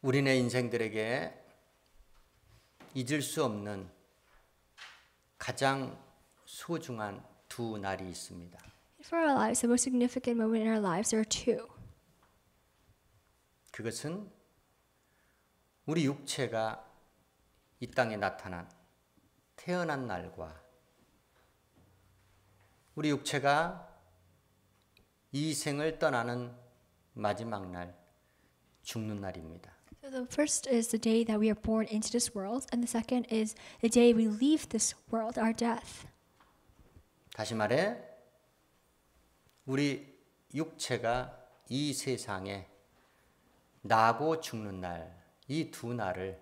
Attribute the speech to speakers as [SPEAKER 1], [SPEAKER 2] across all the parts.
[SPEAKER 1] 우리네 인생들에게 잊을 수 없는 가장 소중한 두 날이 있습니다.
[SPEAKER 2] For our lives, the most significant moment in our lives are two.
[SPEAKER 1] 그것은 우리 육체가 이 땅에 나타난 태어난 날과 우리 육체가 이 생을 떠나는 마지막 날 죽는 날입니다.
[SPEAKER 2] So the first is the day that we are born into this world, and the second is the day we leave this world, our death.
[SPEAKER 1] 다시 말해 우리 육체가 이 세상에 나고 죽는 날, 이 두 날을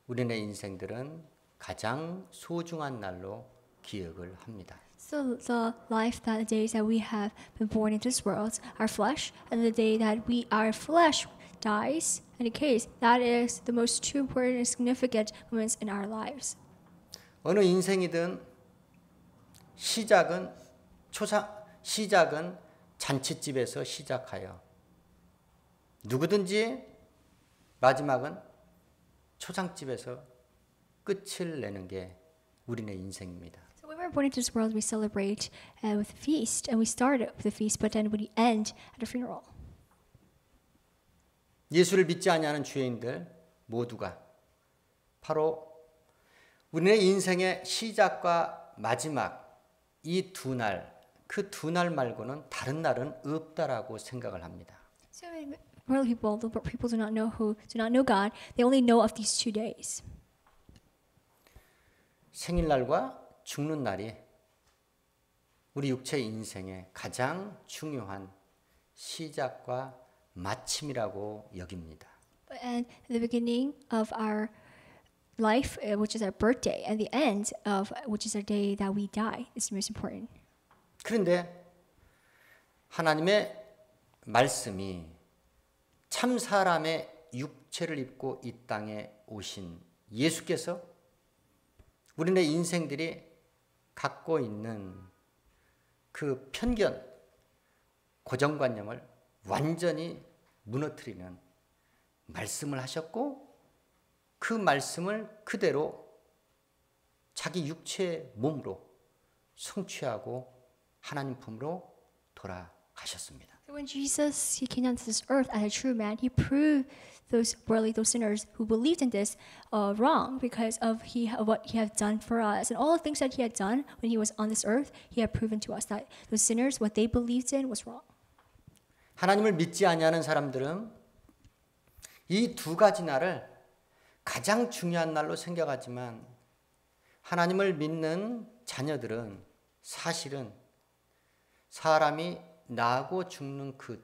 [SPEAKER 1] 우리네 인생들은 가장 소중한 날로 기억을 합니다.
[SPEAKER 2] So the life, that the days that we have been born into this world, our flesh, and the day that our flesh dies and decays, that is the most two important and significant moments in our lives.
[SPEAKER 1] 어느 인생이든 시작은 잔치집에서 시작하여 누구든지 마지막은 초상집에서 끝을 내는 게 우리네 인생입니다.
[SPEAKER 2] So when we're born into this world, we celebrate with a feast, and we start with a feast, but then we end at a funeral.
[SPEAKER 1] 예수를 믿지 아니하는 죄인들 모두가 바로 우리네 인생의 시작과 마지막 이 두 날, 그 두 날 말고는 다른 날은 없다라고 생각을 합니다.
[SPEAKER 2] So worldly people, the people do not know God, they only know of these 2 days.
[SPEAKER 1] 생일날과 죽는 날이 우리 육체 인생의 가장 중요한 시작과 마침이라고 여깁니다.
[SPEAKER 2] And the beginning of our life, which is our birthday, and the end of which is our day that we die, is most important.
[SPEAKER 1] 그런데 하나님의 말씀이 참 사람의 육체를 입고 이 땅에 오신 예수께서 우리네 인생들이 갖고 있는 그 편견, 고정관념을 완전히 무너뜨리는 말씀을 하셨고 그 말씀을 그대로 자기 육체의 몸으로 성취하고 하나님 품으로 돌아가셨습니다.
[SPEAKER 2] So when Jesus came down to this earth as a true man, he proved those sinners who believed in this wrong because of what he had done for us, and all the things that he had done when he was on this earth. He had proven to us that those sinners, what they believed in, was wrong.
[SPEAKER 1] 하나님을 믿지 아니하는 사람들은 이 두 가지 날을 가장 중요한 날로 생각하지만 하나님을 믿는 자녀들은 사실은 사람이 나고 죽는 그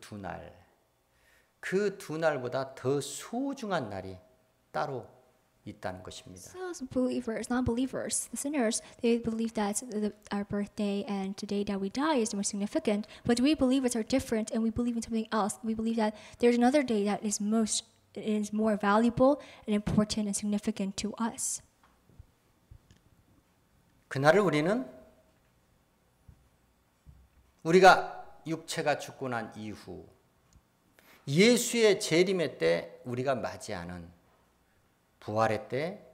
[SPEAKER 1] 두 날보다 더 소중한 날이 따로 있다는 것입니다.
[SPEAKER 2] So believers, non-believers, the sinners, they believe that our birthday and the day that we die is the most significant. But we believers are different, and we believe in something else. We believe that there's another day that is more valuable and important and significant to us.
[SPEAKER 1] 그날을 우리가 육체가 죽고 난 이후 예수의 재림의 때 우리가 맞이하는 부활의 때,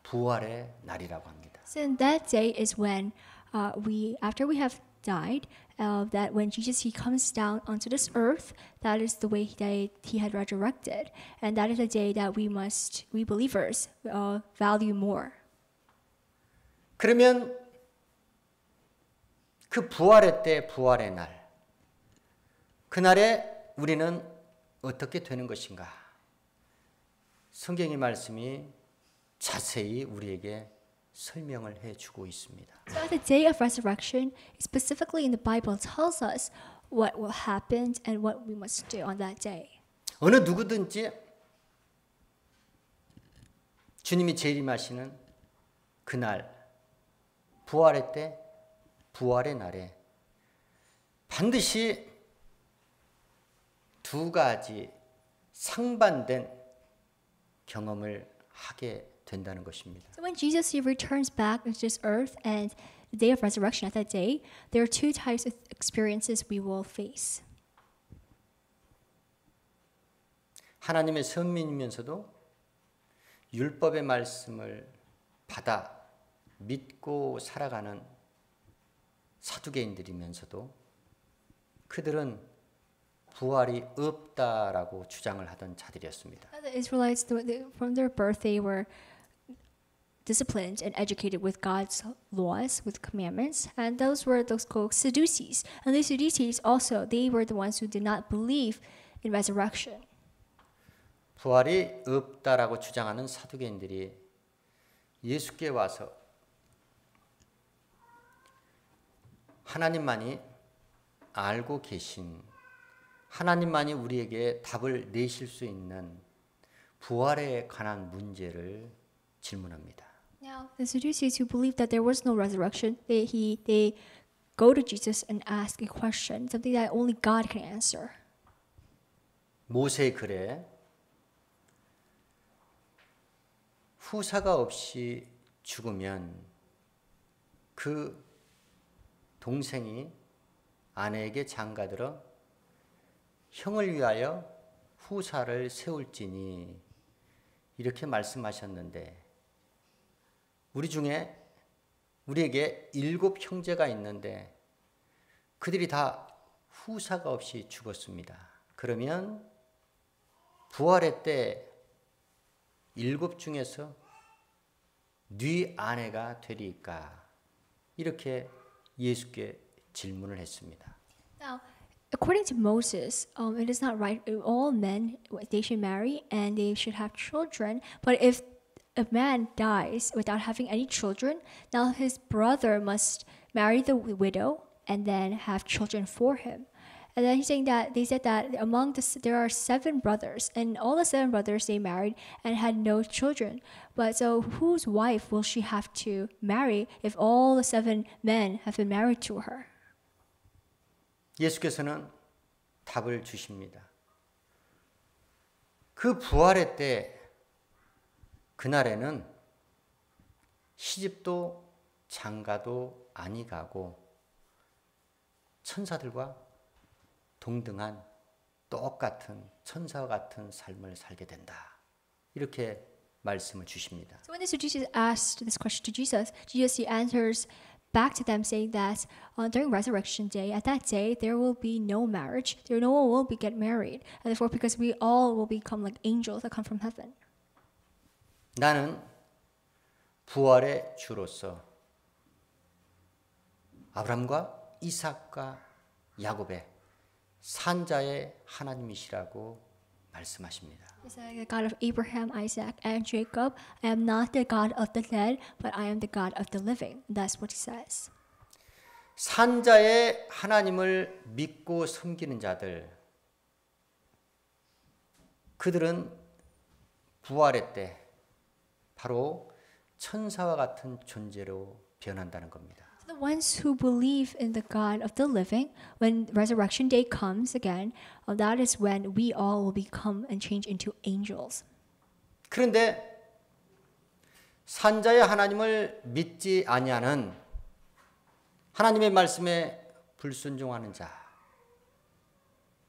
[SPEAKER 1] 부활의 날이라고 합니다.
[SPEAKER 2] So that day is when after we have died, that when Jesus he comes down onto this earth, that is the way he had resurrected, and that is a day that we believers value more.
[SPEAKER 1] 그러면 그 부활의 때, 부활의 날, 그날에 우리는 어떻게 되는 것인가? 성경의 말씀이 자세히 우리에게 설명을 해주고 있습니다.
[SPEAKER 2] So at the day of resurrection, specifically in the Bible, tells us what will happen and what we must do on that day.
[SPEAKER 1] 어느 누구든지 주님이 재림하시는 그날, 부활의 때, 부활의 날에 반드시 두 가지 상반된 경험을 하게 된다는 것입니다.
[SPEAKER 2] So when Jesus he returns back into this earth and the day of resurrection at that day, there are 2 types of experiences we will face.
[SPEAKER 1] 하나님의 선민이면서도 율법의 말씀을 받아 믿고 살아가는 사두개인들이면서도 그들은 부활이 없다라고 주장을 하던 자들이었습니다.
[SPEAKER 2] The Israelites, from their birth, they were disciplined and educated with God's laws, with commandments, and those were those called Sadducees. And these Sadducees also, they were the ones who did not believe in resurrection.
[SPEAKER 1] 부활이 없다라고 주장하는 사두개인들이 예수께 와서 하나님만이 알고 계신, 하나님만이 우리에게 답을 내실 수 있는 부활에 관한 문제를 질문합니다.
[SPEAKER 2] Now, the Sadducees who believed that there was no resurrection, they go to Jesus and ask a question, something that only God can answer.
[SPEAKER 1] 모세의 글에 후사가 없이 죽으면 그 동생이 아내에게 장가들어 형을 위하여 후사를 세울지니 이렇게 말씀하셨는데 우리 중에 우리에게 7 형제가 있는데 그들이 다 후사가 없이 죽었습니다. 그러면 부활의 때 7 중에서 네 아내가 되리까? 이렇게 예수께 질문을 했습니다.
[SPEAKER 2] Now, according to Moses, it is not right. All men they should marry and they should have children. But if a man dies without having any children, now his brother must marry the widow and then have children for him. And then he's saying that they said that there are 7 brothers, and all the 7 brothers they married and had no children. But so whose wife will she have to marry if all the 7 men have been married to her?
[SPEAKER 1] 예수께서는 답을 주십니다. 그 부활의 때 그날에는 시집도 장가도 아니 가고 천사들과 동등한 똑같은 천사와 같은 삶을 살게 된다. 이렇게 말씀을 주십니다.
[SPEAKER 2] So when the Sadducees asked this question to Jesus, Jesus answers back to them saying that during resurrection day, at that day, there will be no marriage. No one will get married. And therefore, because we all will become like angels that come from heaven.
[SPEAKER 1] 나는 부활의 주로서 아브라함과 이삭과 야곱의 산자의 하나님이시라고 말씀하십니다.
[SPEAKER 2] It's like the God of Abraham, Isaac, and Jacob. I am not the God of the dead, but I am the God of the living. That's what he says.
[SPEAKER 1] 산자의 하나님을 믿고 섬기는 자들, 그들은 부활의 때 바로 천사와 같은 존재로 변한다는 겁니다.
[SPEAKER 2] The ones who believe in the God of the living, when resurrection day comes again, that is when we all will become and change into angels.
[SPEAKER 1] 그런데 산자의 하나님을 믿지 아니하는 하나님의 말씀에 불순종하는 자,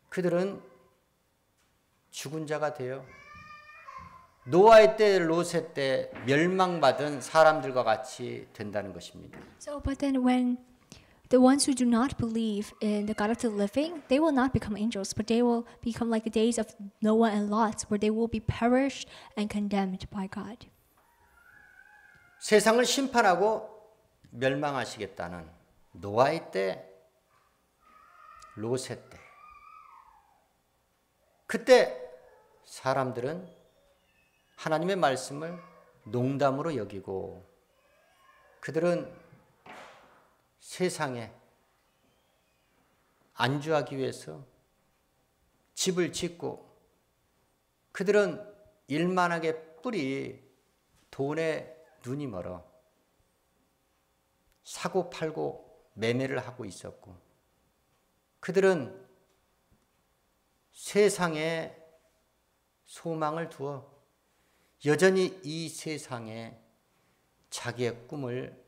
[SPEAKER 1] 그들은 죽은 자가 되어 노아의 때, 롯의 때 멸망받은 사람들과 같이 된다는 것입니다.
[SPEAKER 2] So, but then when the ones who do not believe in the God of the living, they will not become angels, but they will become like the days of Noah and Lot, where they will be perished and condemned by God.
[SPEAKER 1] 세상을 심판하고 멸망하시겠다는 노아의 때, 롯의 때, 그때 사람들은 하나님의 말씀을 농담으로 여기고 그들은 세상에 안주하기 위해서 집을 짓고 그들은 일만하게 뿌리 돈에 눈이 멀어 사고 팔고 매매를 하고 있었고 그들은 세상에 소망을 두어 여전히 이 세상에 자기의 꿈을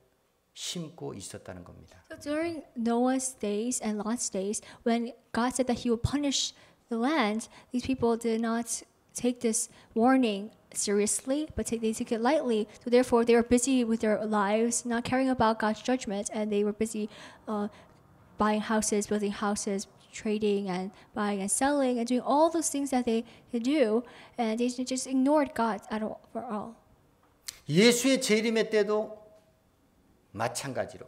[SPEAKER 1] 심고 있었다는 겁니다.
[SPEAKER 2] So during Noah's days and Lot's days, when God said that He would punish the land, these people did not take this warning seriously, but they take it lightly. So therefore, they were busy with their lives, not caring about God's judgment, and they were busy buying houses, building houses, trading and buying and selling, and doing all those things that they do, and they just ignored God for all.
[SPEAKER 1] 예수의 재림의 때도 마찬가지로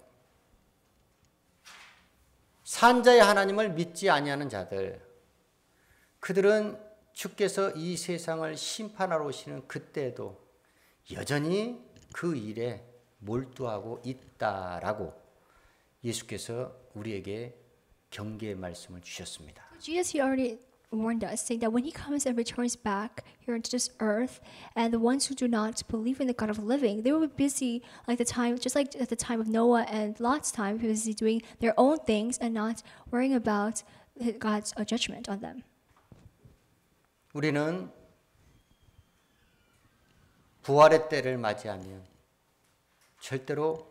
[SPEAKER 1] 산자의 하나님을 믿지 아니하는 자들, 그들은 주께서 이 세상을 심판하러 오시는 그때에도 여전히 그 일에 몰두하고 있다라고 예수께서 우리에게 경계의 말씀을 주셨습니다.
[SPEAKER 2] Jesus, he already warned us, saying that when he comes and returns back here into this earth, and the ones who do not believe in the God of the living, they will be busy like just like at the time of Noah and Lot's time, busy doing their own things and not worrying about God's judgment on them.
[SPEAKER 1] 우리는 부활의 때를 맞이하면 절대로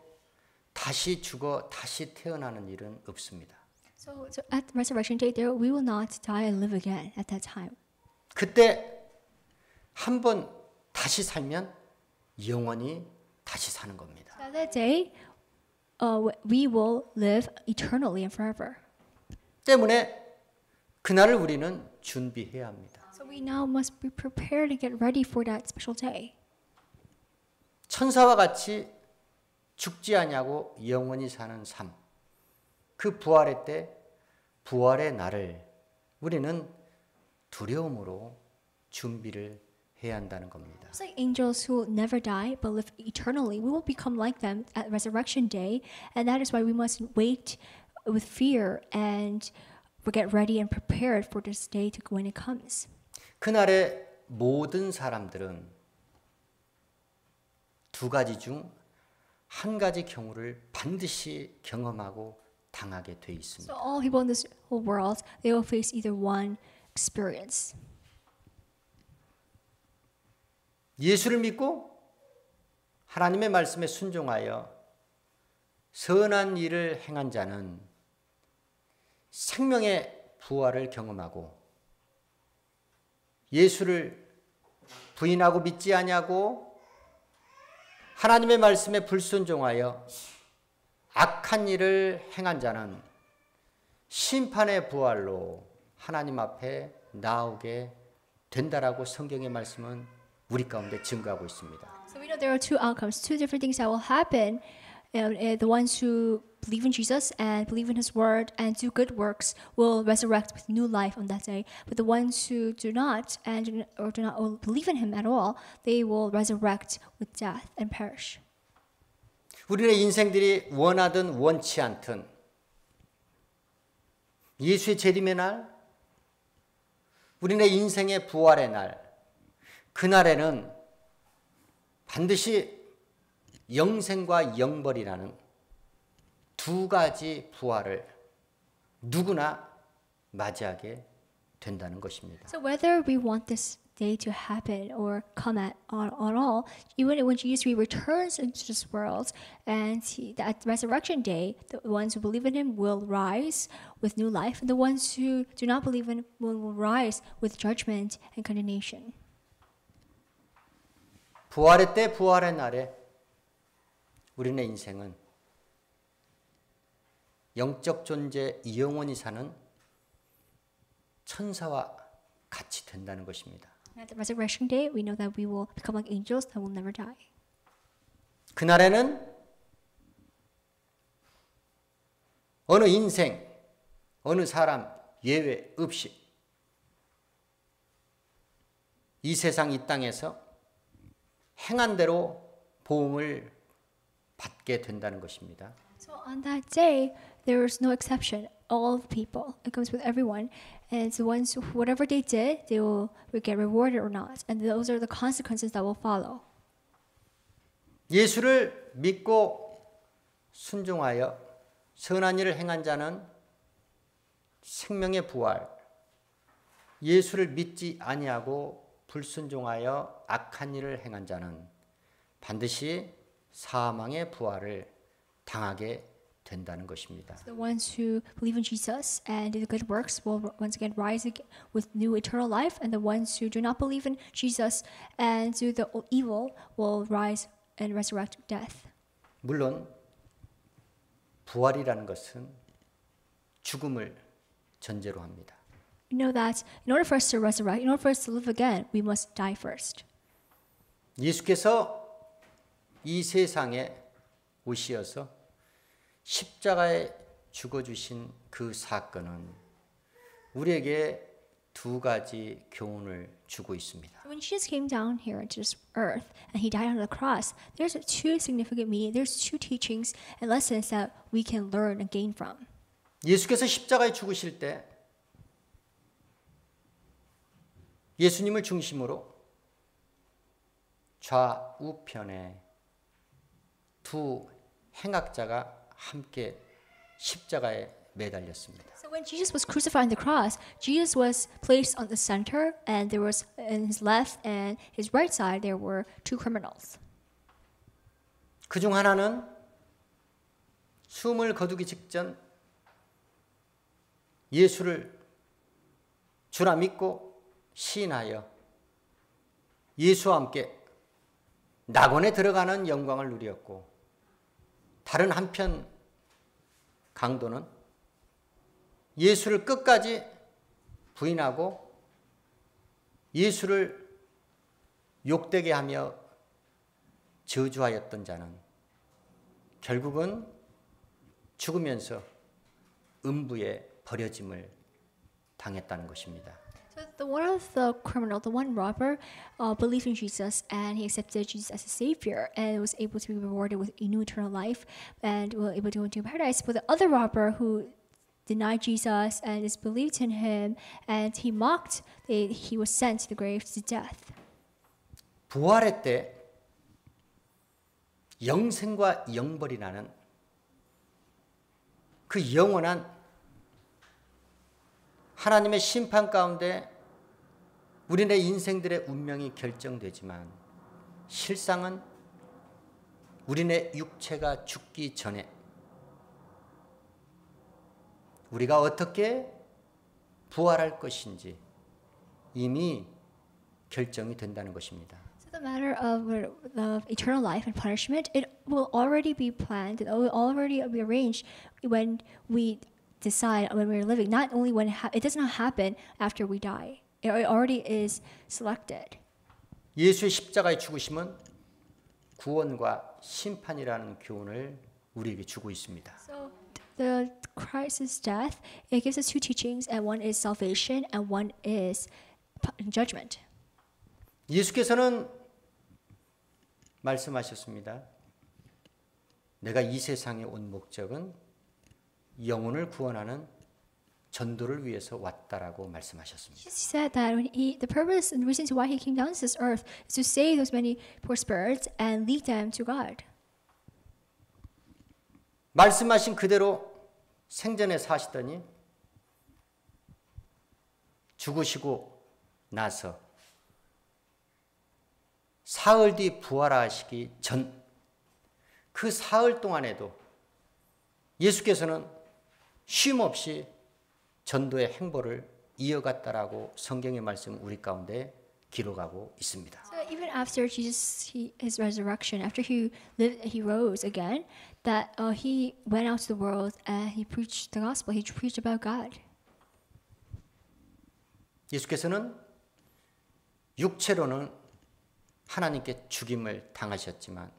[SPEAKER 1] 다시 죽어 다시 태어나는 일은 없습니다.
[SPEAKER 2] So at resurrection day, we will not die and live again at that time.
[SPEAKER 1] 그때 한 번 다시 살면 영원히 다시 사는 겁니다.
[SPEAKER 2] At that day, we will live eternally and forever.
[SPEAKER 1] 때문에 그날을 우리는 준비해야 합니다.
[SPEAKER 2] So we now must be prepared and get ready for that special day.
[SPEAKER 1] 천사와 같이 죽지 아니하고 영원히 사는 삶, 그 부활의 때, 부활의 날을 우리는 두려움으로 준비를 해야 한다는 겁니다.
[SPEAKER 2] Just like angels who never die but live eternally, we will become like them at resurrection day, and that is why we must wait with fear and get ready and prepared for this day when it comes.
[SPEAKER 1] 그날의 모든 사람들은 두 가지 중 한 가지 경우를 반드시 경험하고 당하게 돼 있습니다.
[SPEAKER 2] So all people in this whole world, they will face either one experience.
[SPEAKER 1] 예수를 믿고 하나님의 말씀에 순종하여 선한 일을 행한 자는 생명의 부활을 경험하고, 예수를 부인하고 믿지 아니하고 하나님의 말씀에 불순종하여 악한 일을 행한 자는 심판의 부활로 하나님 앞에 나오게 된다라고 성경의 말씀은 우리 가운데 증거하고 있습니다.
[SPEAKER 2] So we know there are two outcomes, two different things that will happen. The ones who believe in Jesus and believe in His word and do good works will resurrect with new life on that day. But the ones who do not or do not believe in Him at all, they will resurrect with death and perish.
[SPEAKER 1] 우리의 인생들이 원하든 원치 않든 예수의 재림의 날, 우리의 인생의 부활의 날, 그날에는 반드시 영생과 영벌이라는 두 가지 부활을 누구나 맞이하게 된다는 것입니다.
[SPEAKER 2] So whether we want this day to happen or come at all, even when Jesus returns into this world, and at resurrection day, the ones who believe in Him will rise with new life, and the ones who do not believe in Him will rise with judgment and condemnation.
[SPEAKER 1] 부활의 때, 부활의 날에 우리의 인생은 영적 존재 영원히 사는 천사와 같이 된다는 것입니다.
[SPEAKER 2] At the resurrection day, we know that we will become like angels that will never die.
[SPEAKER 1] 그날에는 어느 인생, 어느 사람 예외 없이 이 세상 이 땅에서 행한 대로 보응을 받게 된다는 것입니다.
[SPEAKER 2] So on that day, there is no exception. All people, it comes with everyone, and the ones who, whatever they did, they will get rewarded or not, and those are the consequences that will follow.
[SPEAKER 1] 예수를 믿고 순종하여 선한 일을 행한 자는 생명의 부활, 예수를 믿지 아니하고 불순종하여 악한 일을 행한 자는 반드시 사망의 부활을 당하게 된다는 것입니다.
[SPEAKER 2] The ones who believe in Jesus and do the good works will once again rise with new eternal life, and the ones who do not believe in Jesus and do the evil will rise and resurrect death.
[SPEAKER 1] 물론 부활이라는 것은 죽음을 전제로 합니다.
[SPEAKER 2] You know that in order for us to resurrect, in order for us to live again, we must die first.
[SPEAKER 1] 예수께서 이 세상에 오시어서 십자가에 죽어주신 그 사건은 우리에게 두 가지 교훈을 주고 있습니다.
[SPEAKER 2] When Jesus came down here into this earth and he died on the cross, there's two significant meaning. There's two teachings and lessons that we can learn and gain from.
[SPEAKER 1] 예수께서 십자가에 죽으실 때 예수님을 중심으로 좌우편에 두 행악자가 함께 십자가에 매달렸습니다.
[SPEAKER 2] So when Jesus was crucified on the cross, Jesus was placed on the center, and there was in his left and his right side there were two criminals.
[SPEAKER 1] 그중 하나는 숨을 거두기 직전 예수를 주라 믿고 시인하여 예수와 함께 낙원에 들어가는 영광을 누렸고, 다른 한편 강도는 예수를 끝까지 부인하고 예수를 욕되게 하며 저주하였던 자는 결국은 죽으면서 음부에 버려짐을 당했다는 것입니다.
[SPEAKER 2] So the one of the criminal, the one robber, believed in Jesus and he accepted Jesus as a savior and was able to be rewarded with a new eternal life and was able to go into paradise. But the other robber who denied Jesus and disbelieved in him and he mocked, he was sent to the grave to death.
[SPEAKER 1] 부활의 때 영생과 영벌이라는 그 영원한 하나님의 심판 가운데 우리네 인생들의 운명이 결정되지만, 실상은 우리네 육체가 죽기 전에 우리가 어떻게 부활할 것인지 이미 결정이 된다는 것입니다.
[SPEAKER 2] So the matter of eternal life and punishment, it will already be planned, it will already be arranged when we decide when we're living. Not only when it does not happen after we die. It already is selected.
[SPEAKER 1] 예수의 십자가의 죽으심은 구원과 심판이라는 교훈을 우리에게 주고 있습니다.
[SPEAKER 2] So the Christ's death, it gives us two teachings, and one is salvation and one is judgment.
[SPEAKER 1] 예수께서는 말씀하셨습니다. 내가 이 세상에 온 목적은 영혼을 구원하는 전도를 위해서 왔다라고 말씀하셨습니다.
[SPEAKER 2] He said that when the purpose and the reason why he came down to this earth is to save those many poor spirits and lead them to God.
[SPEAKER 1] 말씀하신 그대로 생전에 사시더니 죽으시고 나서 사흘 뒤 부활하시기 전 그 사흘 동안에도 예수께서는 쉼 없이 전도의 행보를 이어갔다라고 성경의 말씀 우리 가운데 기록하고 있습니다.
[SPEAKER 2] So even after his resurrection, after he lived, he rose again, that he went out to the world and he preached the gospel. He preached about God.
[SPEAKER 1] 예수께서는 육체로는 하나님께 죽임을 당하셨지만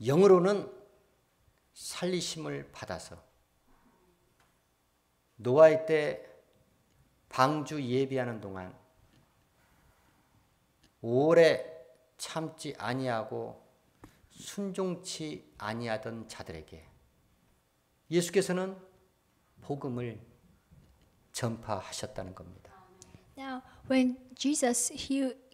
[SPEAKER 1] 영으로는 살리심을 받아서 노아의 때 방주 예비하는 동안 오래 참지 아니하고 순종치 아니하던 자들에게 예수께서는 복음을 전파하셨다는 겁니다.
[SPEAKER 2] Now, when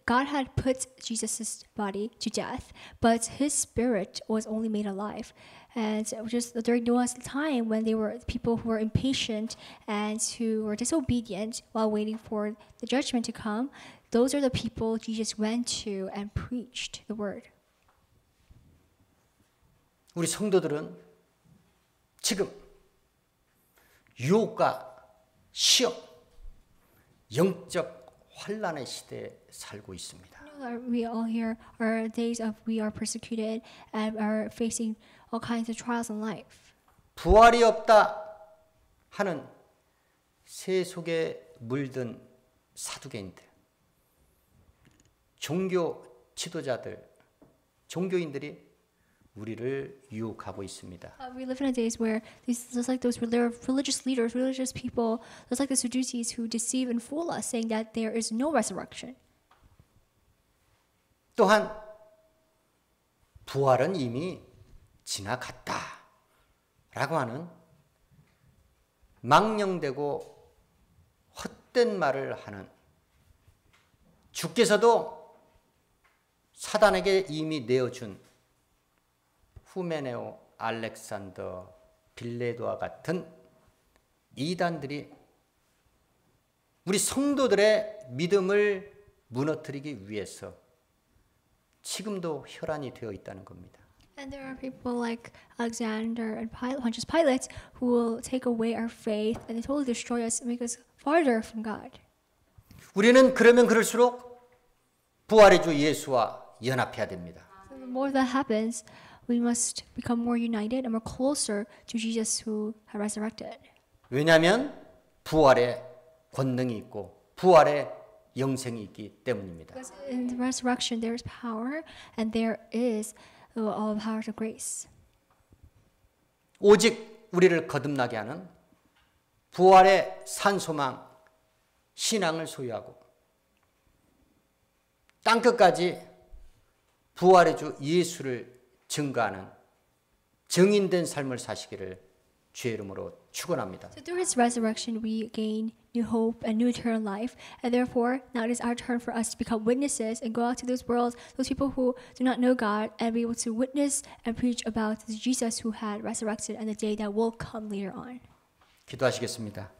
[SPEAKER 2] God had put Jesus' body to death, but his spirit was only made alive. And just during Noah's time, when they were people who were impatient and who were disobedient while waiting for the judgment to come, those are the people Jesus went to and preached the word.
[SPEAKER 1] 우리 성도들은 지금 유혹과 시험, 영적 환란의 시대에 살고 있습니다.
[SPEAKER 2] I know that we all here are days of we are persecuted and are facing all kinds of trials in life.
[SPEAKER 1] 부활이 없다 하는 새 속에 물든 사두개인들, 종교 지도자들, 종교인들이 우리를 유혹하고 있습니다.
[SPEAKER 2] We live in a days where just like those religious leaders, religious people, just like the Sadducees who deceive and fool us, saying that there is no resurrection.
[SPEAKER 1] 또한 부활은 이미 지나갔다라고 하는 망령되고 헛된 말을 하는, 주께서도 사단에게 이미 내어준 후메네오, 알렉산더, 빌레도와 같은 이단들이 우리 성도들의 믿음을 무너뜨리기 위해서 지금도 혈안이 되어 있다는 겁니다.
[SPEAKER 2] And there are people like Alexander and Pontius Pilate who will take away our faith and they totally destroy us and make us farther from God.
[SPEAKER 1] 우리는 그러면 그럴수록 부활의 주 예수와 연합해야 됩니다.
[SPEAKER 2] So the more that happens, we must become more united and more closer to Jesus who had resurrected.
[SPEAKER 1] 왜냐하면 부활의 권능이 있고 부활의 영생이 있기 때문입니다.
[SPEAKER 2] Because in the resurrection there is power and there is all the powers of grace.
[SPEAKER 1] 오직 우리를 거듭나게 하는 부활의 산소망 신앙을 소유하고 땅끝까지 부활의 주 예수를 증거하는 증인된 삶을 사시기를 주의 이름으로 축원합니다.
[SPEAKER 2] So through his resurrection we gain new hope and new eternal life, and therefore now it is our turn for us to become witnesses and go out to those worlds, those people who do not know God, and be able to witness and preach about the Jesus who had resurrected and the day that will come later on.
[SPEAKER 1] 기도하시겠습니다.